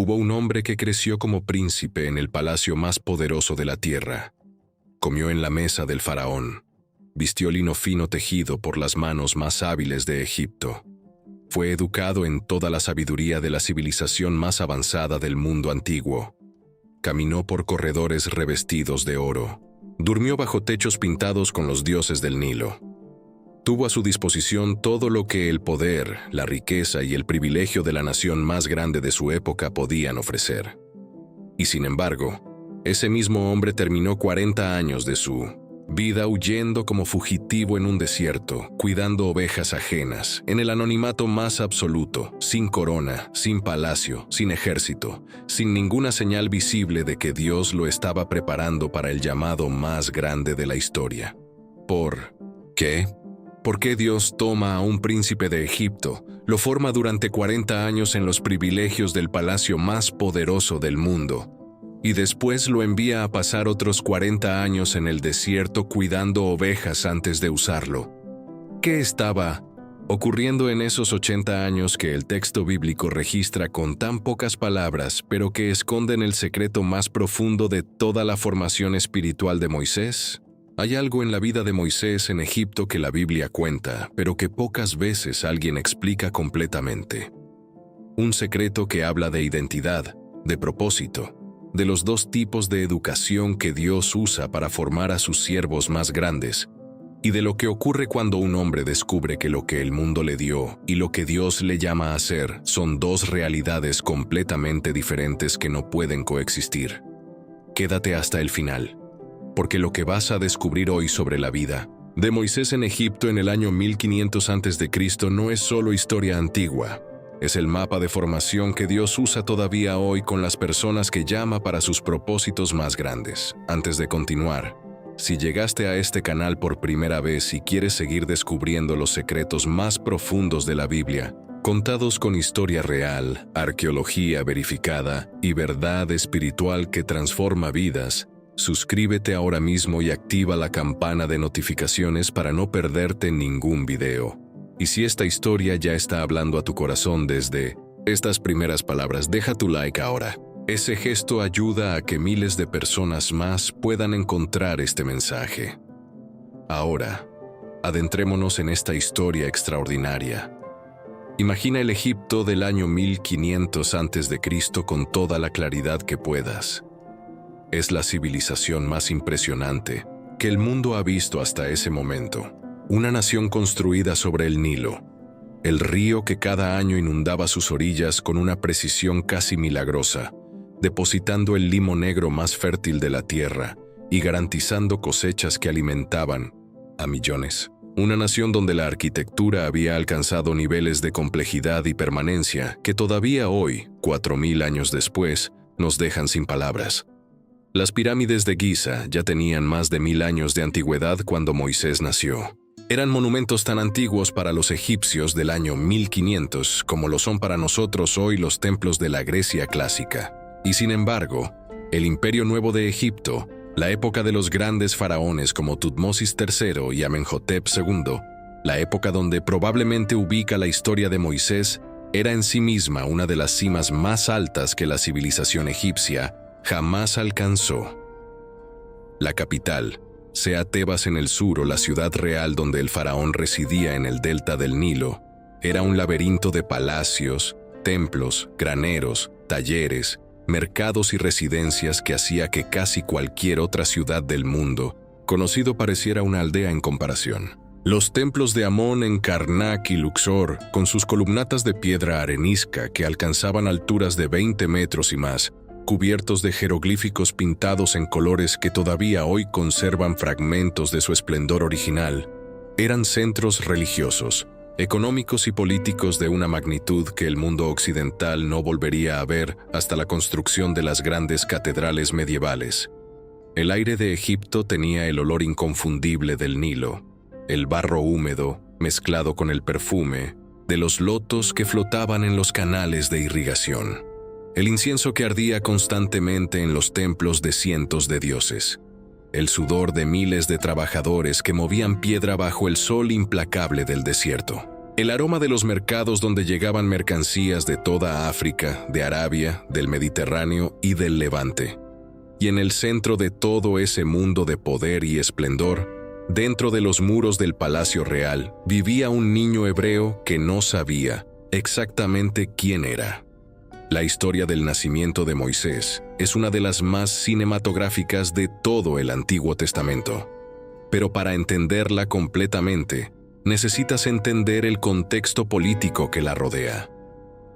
Hubo un hombre que creció como príncipe en el palacio más poderoso de la tierra. Comió en la mesa del faraón. Vistió lino fino tejido por las manos más hábiles de Egipto. Fue educado en toda la sabiduría de la civilización más avanzada del mundo antiguo. Caminó por corredores revestidos de oro. Durmió bajo techos pintados con los dioses del Nilo. Tuvo a su disposición todo lo que el poder, la riqueza y el privilegio de la nación más grande de su época podían ofrecer. Y sin embargo, ese mismo hombre terminó 40 años de su vida huyendo como fugitivo en un desierto, cuidando ovejas ajenas, en el anonimato más absoluto, sin corona, sin palacio, sin ejército, sin ninguna señal visible de que Dios lo estaba preparando para el llamado más grande de la historia. ¿Por qué? ¿Por qué Dios toma a un príncipe de Egipto, lo forma durante 40 años en los privilegios del palacio más poderoso del mundo, y después lo envía a pasar otros 40 años en el desierto cuidando ovejas antes de usarlo? ¿Qué estaba ocurriendo en esos 80 años que el texto bíblico registra con tan pocas palabras, pero que esconden el secreto más profundo de toda la formación espiritual de Moisés? Hay algo en la vida de Moisés en Egipto que la Biblia cuenta, pero que pocas veces alguien explica completamente. Un secreto que habla de identidad, de propósito, de los dos tipos de educación que Dios usa para formar a sus siervos más grandes, y de lo que ocurre cuando un hombre descubre que lo que el mundo le dio y lo que Dios le llama a hacer son dos realidades completamente diferentes que no pueden coexistir. Quédate hasta el final, porque lo que vas a descubrir hoy sobre la vida de Moisés en Egipto en el año 1500 a.C. no es solo historia antigua. Es el mapa de formación que Dios usa todavía hoy con las personas que llama para sus propósitos más grandes. Antes de continuar, si llegaste a este canal por primera vez y quieres seguir descubriendo los secretos más profundos de la Biblia, contados con historia real, arqueología verificada y verdad espiritual que transforma vidas, suscríbete ahora mismo y activa la campana de notificaciones para no perderte ningún video. Y si esta historia ya está hablando a tu corazón desde estas primeras palabras, deja tu like ahora. Ese gesto ayuda a que miles de personas más puedan encontrar este mensaje. Ahora, adentrémonos en esta historia extraordinaria. Imagina el Egipto del año 1500 a.C. con toda la claridad que puedas. Es la civilización más impresionante que el mundo ha visto hasta ese momento. Una nación construida sobre el Nilo, el río que cada año inundaba sus orillas con una precisión casi milagrosa, depositando el limo negro más fértil de la tierra y garantizando cosechas que alimentaban a millones. Una nación donde la arquitectura había alcanzado niveles de complejidad y permanencia que todavía hoy, 4000 años después, nos dejan sin palabras. Las pirámides de Giza ya tenían más de 1000 años de antigüedad cuando Moisés nació. Eran monumentos tan antiguos para los egipcios del año 1500 como lo son para nosotros hoy los templos de la Grecia clásica. Y sin embargo, el Imperio Nuevo de Egipto, la época de los grandes faraones como Tutmosis III y Amenhotep II, la época donde probablemente ubica la historia de Moisés, era en sí misma una de las cimas más altas que la civilización egipcia jamás alcanzó. La capital, sea Tebas en el sur o la ciudad real donde el faraón residía en el delta del Nilo, era un laberinto de palacios, templos, graneros, talleres, mercados y residencias que hacía que casi cualquier otra ciudad del mundo conocido pareciera una aldea en comparación. Los templos de Amón en Karnak y Luxor, con sus columnatas de piedra arenisca que alcanzaban alturas de 20 metros y más, cubiertos de jeroglíficos pintados en colores que todavía hoy conservan fragmentos de su esplendor original, eran centros religiosos, económicos y políticos de una magnitud que el mundo occidental no volvería a ver hasta la construcción de las grandes catedrales medievales. El aire de Egipto tenía el olor inconfundible del Nilo, el barro húmedo mezclado con el perfume de los lotos que flotaban en los canales de irrigación, el incienso que ardía constantemente en los templos de cientos de dioses, el sudor de miles de trabajadores que movían piedra bajo el sol implacable del desierto. El aroma de los mercados donde llegaban mercancías de toda África, de Arabia, del Mediterráneo y del Levante. Y en el centro de todo ese mundo de poder y esplendor, dentro de los muros del Palacio Real, vivía un niño hebreo que no sabía exactamente quién era. La historia del nacimiento de Moisés es una de las más cinematográficas de todo el Antiguo Testamento. Pero para entenderla completamente, necesitas entender el contexto político que la rodea.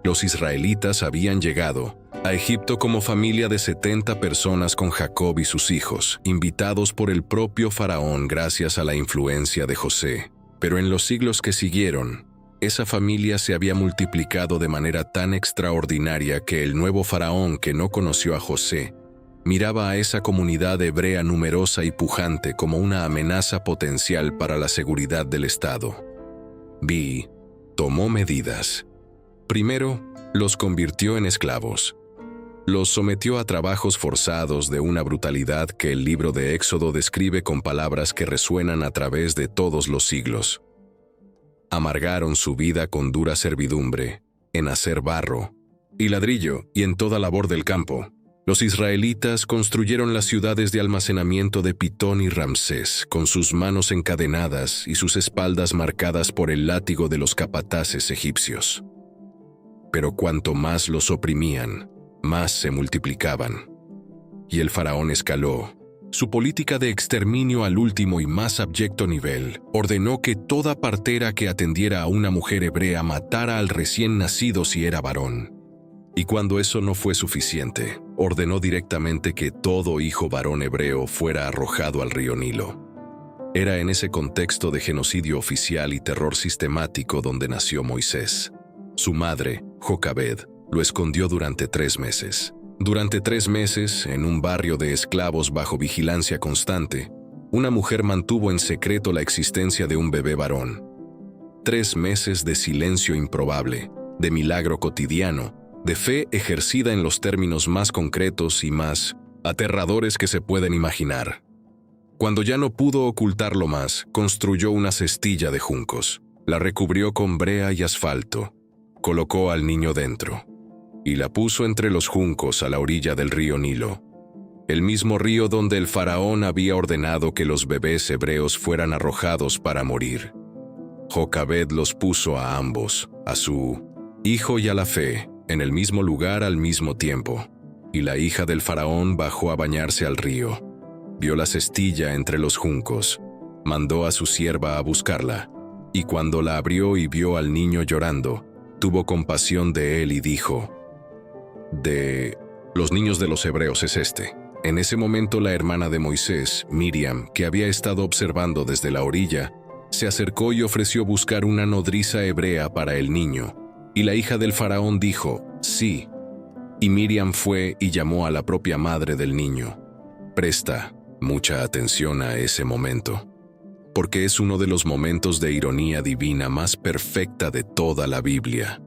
Los israelitas habían llegado a Egipto como familia de 70 personas con Jacob y sus hijos, invitados por el propio faraón gracias a la influencia de José. Pero en los siglos que siguieron, esa familia se había multiplicado de manera tan extraordinaria que el nuevo faraón, que no conoció a José, miraba a esa comunidad hebrea numerosa y pujante como una amenaza potencial para la seguridad del Estado. Vi tomó medidas. Primero, los convirtió en esclavos. Los sometió a trabajos forzados de una brutalidad que el libro de Éxodo describe con palabras que resuenan a través de todos los siglos. Amargaron su vida con dura servidumbre, en hacer barro y ladrillo y en toda labor del campo. Los israelitas construyeron las ciudades de almacenamiento de Pitón y Ramsés, con sus manos encadenadas y sus espaldas marcadas por el látigo de los capataces egipcios. Pero cuanto más los oprimían, más se multiplicaban. Y el faraón escaló su política de exterminio al último y más abyecto nivel. Ordenó que toda partera que atendiera a una mujer hebrea matara al recién nacido si era varón. Y cuando eso no fue suficiente, ordenó directamente que todo hijo varón hebreo fuera arrojado al río Nilo. Era en ese contexto de genocidio oficial y terror sistemático donde nació Moisés. Su madre, Jocabed, lo escondió durante 3 meses. Durante 3 meses, en un barrio de esclavos bajo vigilancia constante, una mujer mantuvo en secreto la existencia de un bebé varón. 3 meses de silencio improbable, de milagro cotidiano, de fe ejercida en los términos más concretos y más aterradores que se pueden imaginar. Cuando ya no pudo ocultarlo más, construyó una cestilla de juncos, la recubrió con brea y asfalto, colocó al niño dentro y la puso entre los juncos a la orilla del río Nilo, el mismo río donde el faraón había ordenado que los bebés hebreos fueran arrojados para morir. Jocabed los puso a ambos, a su hijo y a la fe, en el mismo lugar al mismo tiempo, y la hija del faraón bajó a bañarse al río. Vio la cestilla entre los juncos, mandó a su sierva a buscarla, y cuando la abrió y vio al niño llorando, tuvo compasión de él y dijo: «De los niños de los hebreos es este». En ese momento la hermana de Moisés, Miriam, que había estado observando desde la orilla, se acercó y ofreció buscar una nodriza hebrea para el niño. Y la hija del faraón dijo: «Sí». Y Miriam fue y llamó a la propia madre del niño. Presta mucha atención a ese momento, porque es uno de los momentos de ironía divina más perfecta de toda la Biblia.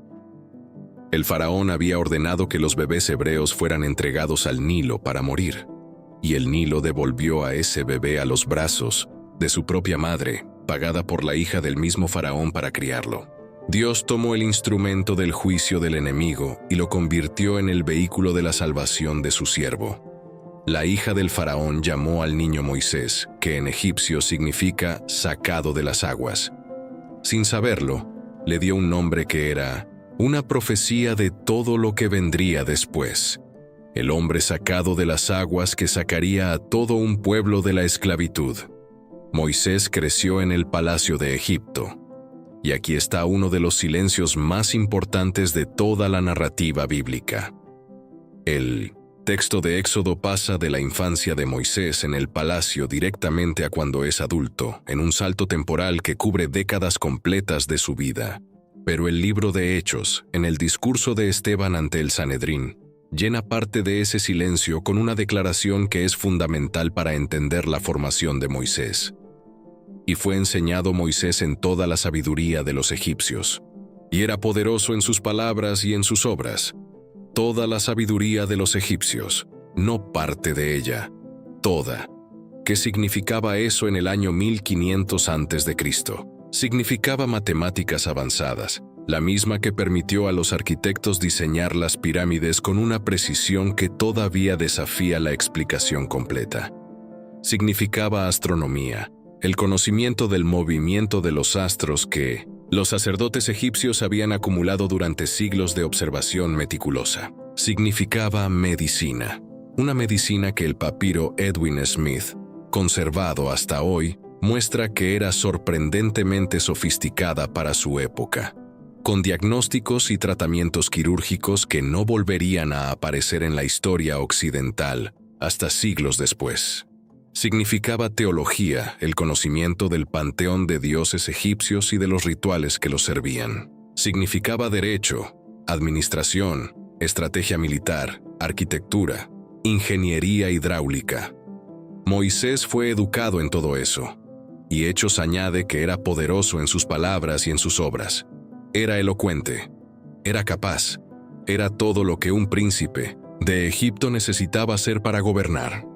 El faraón había ordenado que los bebés hebreos fueran entregados al Nilo para morir, y el Nilo devolvió a ese bebé a los brazos de su propia madre, pagada por la hija del mismo faraón para criarlo. Dios tomó el instrumento del juicio del enemigo y lo convirtió en el vehículo de la salvación de su siervo. La hija del faraón llamó al niño Moisés, que en egipcio significa sacado de las aguas. Sin saberlo, le dio un nombre que era una profecía de todo lo que vendría después. El hombre sacado de las aguas que sacaría a todo un pueblo de la esclavitud. Moisés creció en el palacio de Egipto. Y aquí está uno de los silencios más importantes de toda la narrativa bíblica. El texto de Éxodo pasa de la infancia de Moisés en el palacio directamente a cuando es adulto, en un salto temporal que cubre décadas completas de su vida. Pero el libro de Hechos, en el discurso de Esteban ante el Sanedrín, llena parte de ese silencio con una declaración que es fundamental para entender la formación de Moisés. Y fue enseñado Moisés en toda la sabiduría de los egipcios, y era poderoso en sus palabras y en sus obras. Toda la sabiduría de los egipcios, no parte de ella, toda. ¿Qué significaba eso en el año 1500 a.C.? Significaba matemáticas avanzadas, la misma que permitió a los arquitectos diseñar las pirámides con una precisión que todavía desafía la explicación completa. Significaba astronomía, el conocimiento del movimiento de los astros que los sacerdotes egipcios habían acumulado durante siglos de observación meticulosa. Significaba medicina, una medicina que el papiro Edwin Smith, conservado hasta hoy, muestra que era sorprendentemente sofisticada para su época, con diagnósticos y tratamientos quirúrgicos que no volverían a aparecer en la historia occidental hasta siglos después. Significaba teología, el conocimiento del panteón de dioses egipcios y de los rituales que los servían. Significaba derecho, administración, estrategia militar, arquitectura, ingeniería hidráulica. Moisés fue educado en todo eso, y Hechos añade que era poderoso en sus palabras y en sus obras. Era elocuente, era capaz, era todo lo que un príncipe de Egipto necesitaba ser para gobernar.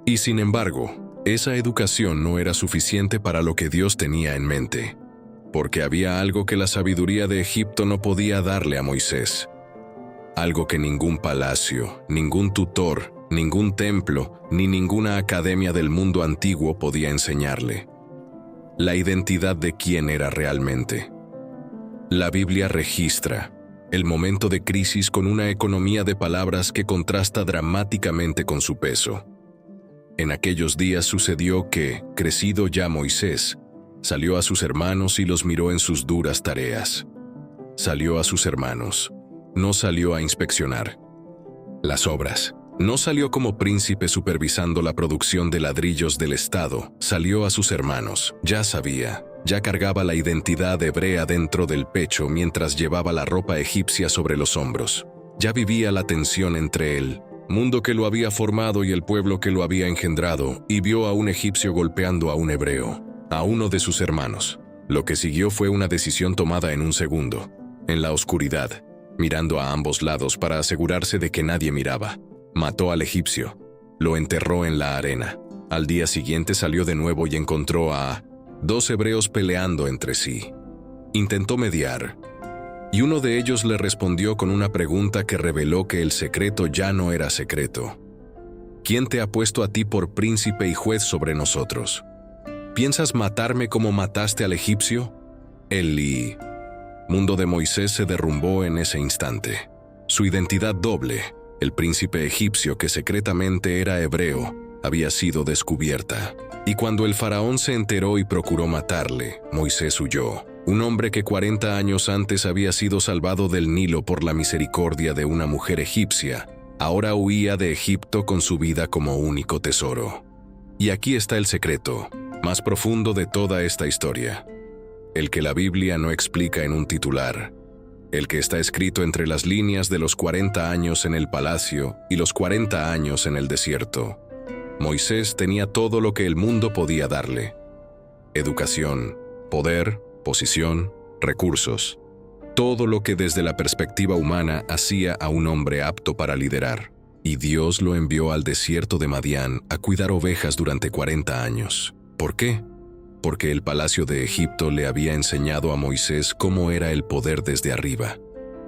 Y sin embargo, esa educación no era suficiente para lo que Dios tenía en mente, porque había algo que la sabiduría de Egipto no podía darle a Moisés. Algo que ningún palacio, ningún tutor, ningún templo, ni ninguna academia del mundo antiguo podía enseñarle. La identidad de quién era realmente. La Biblia registra el momento de crisis con una economía de palabras que contrasta dramáticamente con su peso. En aquellos días sucedió que, crecido ya Moisés, salió a sus hermanos y los miró en sus duras tareas. Salió a sus hermanos, no salió a inspeccionar las obras. No salió como príncipe supervisando la producción de ladrillos del Estado, salió a sus hermanos. Ya sabía, ya cargaba la identidad hebrea dentro del pecho mientras llevaba la ropa egipcia sobre los hombros. Ya vivía la tensión entre el mundo que lo había formado y el pueblo que lo había engendrado, y vio a un egipcio golpeando a un hebreo, a uno de sus hermanos. Lo que siguió fue una decisión tomada en un segundo, en la oscuridad, mirando a ambos lados para asegurarse de que nadie miraba. Mató al egipcio, lo enterró en la arena. Al día siguiente salió de nuevo y encontró a 2 hebreos peleando entre sí. Intentó mediar, y uno de ellos le respondió con una pregunta que reveló que el secreto ya no era secreto. ¿Quién te ha puesto a ti por príncipe y juez sobre nosotros? ¿Piensas matarme como mataste al egipcio? El mundo de Moisés se derrumbó en ese instante. Su identidad doble, el príncipe egipcio que secretamente era hebreo, había sido descubierta. Y cuando el faraón se enteró y procuró matarle, Moisés huyó. Un hombre que 40 años antes había sido salvado del Nilo por la misericordia de una mujer egipcia, ahora huía de Egipto con su vida como único tesoro. Y aquí está el secreto más profundo de toda esta historia, el que la Biblia no explica en un titular, el que está escrito entre las líneas de los 40 años en el palacio y los 40 años en el desierto. Moisés tenía todo lo que el mundo podía darle: educación, poder, posición, recursos. Todo lo que desde la perspectiva humana hacía a un hombre apto para liderar. Y Dios lo envió al desierto de Madián a cuidar ovejas durante 40 años. ¿Por qué? Porque el palacio de Egipto le había enseñado a Moisés cómo era el poder desde arriba.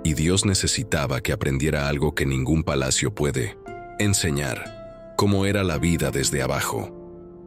Y Dios necesitaba que aprendiera algo que ningún palacio puede enseñar: cómo era la vida desde abajo.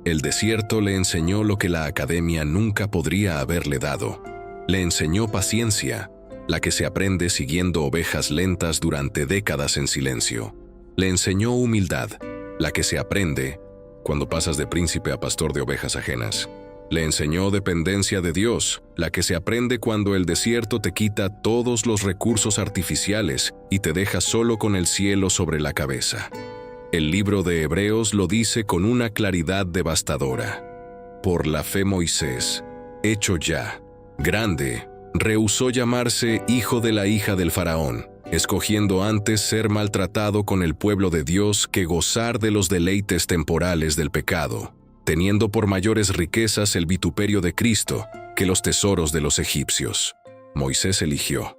El desierto le enseñó lo que la academia nunca podría haberle dado. Le enseñó paciencia, la que se aprende siguiendo ovejas lentas durante décadas en silencio. Le enseñó humildad, la que se aprende cuando pasas de príncipe a pastor de ovejas ajenas. Le enseñó dependencia de Dios, la que se aprende cuando el desierto te quita todos los recursos artificiales y te deja solo con el cielo sobre la cabeza. El libro de Hebreos lo dice con una claridad devastadora. Por la fe Moisés, hecho ya grande, rehusó llamarse hijo de la hija del faraón, escogiendo antes ser maltratado con el pueblo de Dios que gozar de los deleites temporales del pecado, teniendo por mayores riquezas el vituperio de Cristo que los tesoros de los egipcios. Moisés eligió.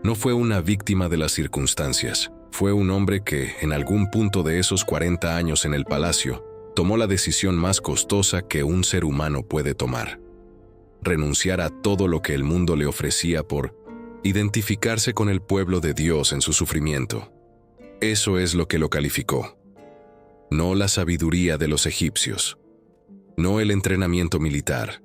No fue una víctima de las circunstancias, fue un hombre que, en algún punto de esos 40 años en el palacio, tomó la decisión más costosa que un ser humano puede tomar. renunciar a todo lo que el mundo le ofrecía por identificarse con el pueblo de Dios en su sufrimiento. Eso es lo que lo calificó. No la sabiduría de los egipcios, no el entrenamiento militar,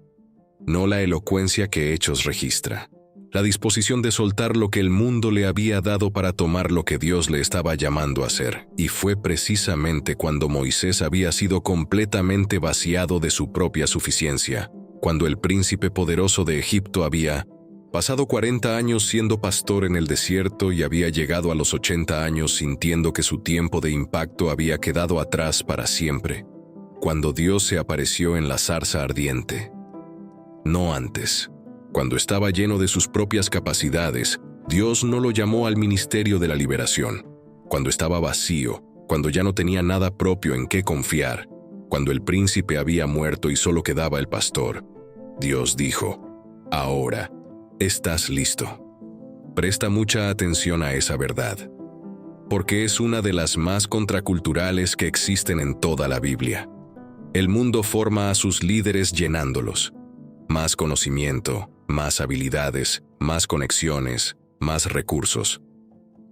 no la elocuencia que Hechos registra, la disposición de soltar lo que el mundo le había dado para tomar lo que Dios le estaba llamando a hacer. Y fue precisamente cuando Moisés había sido completamente vaciado de su propia suficiencia, cuando el príncipe poderoso de Egipto había pasado 40 años siendo pastor en el desierto y había llegado a los 80 años sintiendo que su tiempo de impacto había quedado atrás para siempre, cuando Dios se apareció en la zarza ardiente. No antes. Cuando estaba lleno de sus propias capacidades, Dios no lo llamó al ministerio de la liberación. Cuando estaba vacío, cuando ya no tenía nada propio en qué confiar, cuando el príncipe había muerto y solo quedaba el pastor, Dios dijo: ahora estás listo. Presta mucha atención a esa verdad, porque es una de las más contraculturales que existen en toda la Biblia. El mundo forma a sus líderes llenándolos. Más conocimiento, más habilidades, más conexiones, más recursos.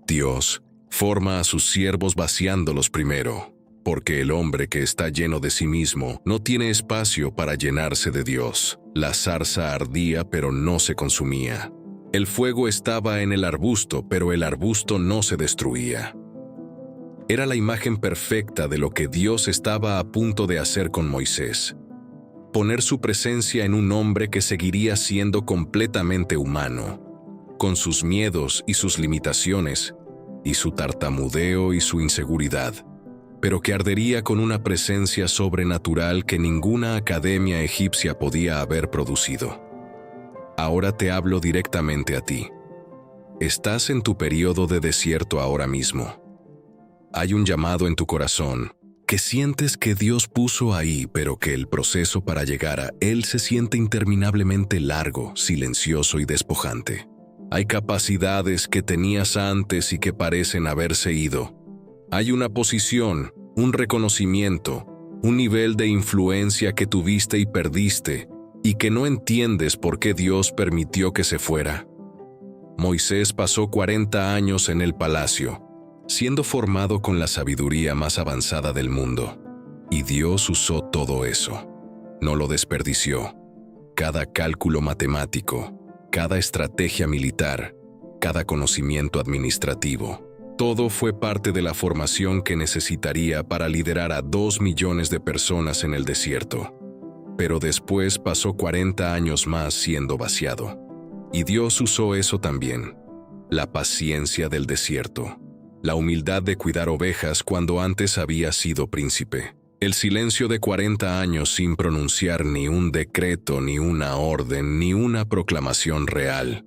Dios forma a sus siervos vaciándolos primero, porque el hombre que está lleno de sí mismo no tiene espacio para llenarse de Dios. La zarza ardía pero no se consumía. El fuego estaba en el arbusto, pero el arbusto no se destruía. Era la imagen perfecta de lo que Dios estaba a punto de hacer con Moisés. Poner su presencia en un hombre que seguiría siendo completamente humano, con sus miedos y sus limitaciones, y su tartamudeo y su inseguridad, pero que ardería con una presencia sobrenatural que ninguna academia egipcia podía haber producido. Ahora te hablo directamente a ti. Estás en tu periodo de desierto ahora mismo. Hay un llamado en tu corazón que sientes que Dios puso ahí, pero que el proceso para llegar a Él se siente interminablemente largo, silencioso y despojante. Hay capacidades que tenías antes y que parecen haberse ido. Hay una posición, un reconocimiento, un nivel de influencia que tuviste y perdiste, y que no entiendes por qué Dios permitió que se fuera. Moisés pasó 40 años en el palacio, siendo formado con la sabiduría más avanzada del mundo. Y Dios usó todo eso. No lo desperdició. Cada cálculo matemático, cada estrategia militar, cada conocimiento administrativo, todo fue parte de la formación que necesitaría para liderar a 2 millones de personas en el desierto. Pero después pasó 40 años más siendo vaciado. Y Dios usó eso también. La paciencia del desierto. La humildad de cuidar ovejas cuando antes había sido príncipe. El silencio de 40 años sin pronunciar ni un decreto, ni una orden, ni una proclamación real.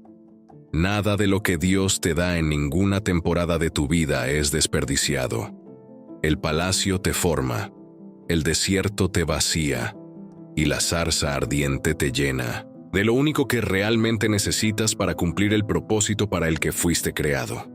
Nada de lo que Dios te da en ninguna temporada de tu vida es desperdiciado. El palacio te forma, el desierto te vacía, y la zarza ardiente te llena de lo único que realmente necesitas para cumplir el propósito para el que fuiste creado.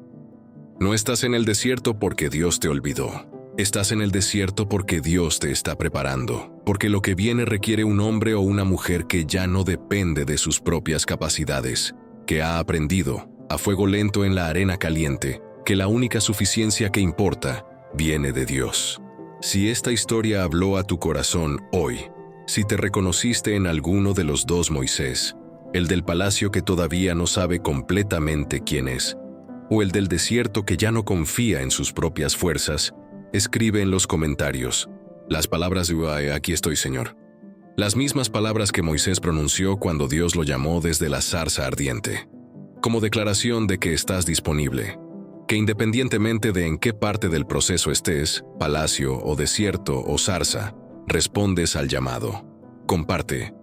No estás en el desierto porque Dios te olvidó. Estás en el desierto porque Dios te está preparando, porque lo que viene requiere un hombre o una mujer que ya no depende de sus propias capacidades, que ha aprendido, a fuego lento en la arena caliente, que la única suficiencia que importa viene de Dios. Si esta historia habló a tu corazón hoy, si te reconociste en alguno de los 2 Moisés, el del palacio que todavía no sabe completamente quién es, o el del desierto que ya no confía en sus propias fuerzas, escribe en los comentarios las palabras de «Aquí estoy, Señor». Las mismas palabras que Moisés pronunció cuando Dios lo llamó desde la zarza ardiente, como declaración de que estás disponible, que independientemente de en qué parte del proceso estés, palacio o desierto o zarza, respondes al llamado. Comparte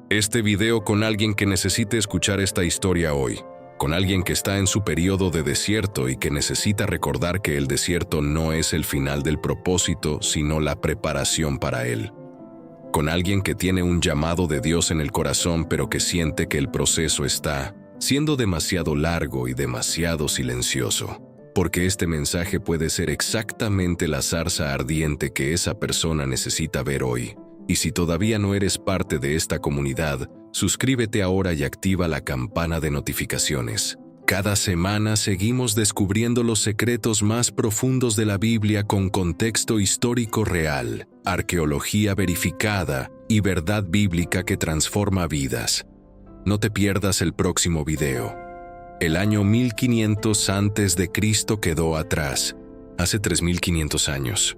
este video con alguien que necesite escuchar esta historia hoy, con alguien que está en su periodo de desierto y que necesita recordar que el desierto no es el final del propósito, sino la preparación para él. Con alguien que tiene un llamado de Dios en el corazón, pero que siente que el proceso está siendo demasiado largo y demasiado silencioso, porque este mensaje puede ser exactamente la zarza ardiente que esa persona necesita ver hoy. Y si todavía no eres parte de esta comunidad, Suscríbete ahora y activa la campana de notificaciones. Cada semana seguimos descubriendo los secretos más profundos de la Biblia con contexto histórico real, arqueología verificada y verdad bíblica que transforma vidas. No te pierdas el próximo video. El año 1500 a.C. quedó atrás, hace 3500 años.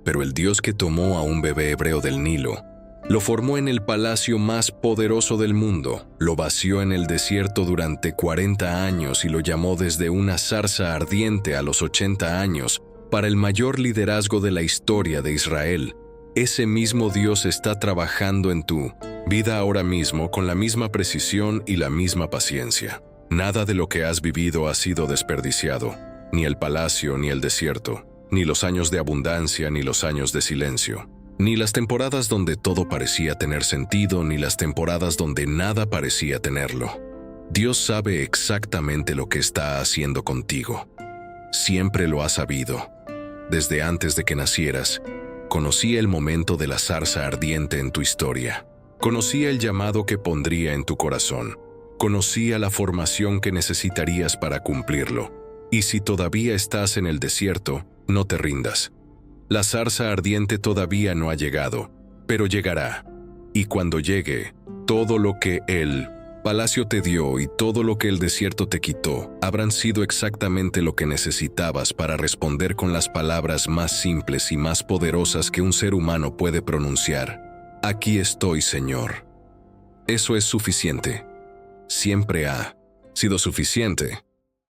Pero el Dios que tomó a un bebé hebreo del Nilo, lo formó en el palacio más poderoso del mundo, lo vació en el desierto durante 40 años y lo llamó desde una zarza ardiente a los 80 años para el mayor liderazgo de la historia de Israel. Ese mismo Dios está trabajando en tu vida ahora mismo con la misma precisión y la misma paciencia. Nada de lo que has vivido ha sido desperdiciado, ni el palacio ni el desierto, ni los años de abundancia ni los años de silencio. Ni las temporadas donde todo parecía tener sentido, ni las temporadas donde nada parecía tenerlo. Dios sabe exactamente lo que está haciendo contigo. Siempre lo ha sabido. Desde antes de que nacieras, conocía el momento de la zarza ardiente en tu historia. Conocía el llamado que pondría en tu corazón. Conocía la formación que necesitarías para cumplirlo. Y si todavía estás en el desierto, no te rindas. La zarza ardiente todavía no ha llegado, pero llegará. Y cuando llegue, todo lo que el palacio te dio y todo lo que el desierto te quitó habrán sido exactamente lo que necesitabas para responder con las palabras más simples y más poderosas que un ser humano puede pronunciar. Aquí estoy, Señor. Eso es suficiente. Siempre ha sido suficiente.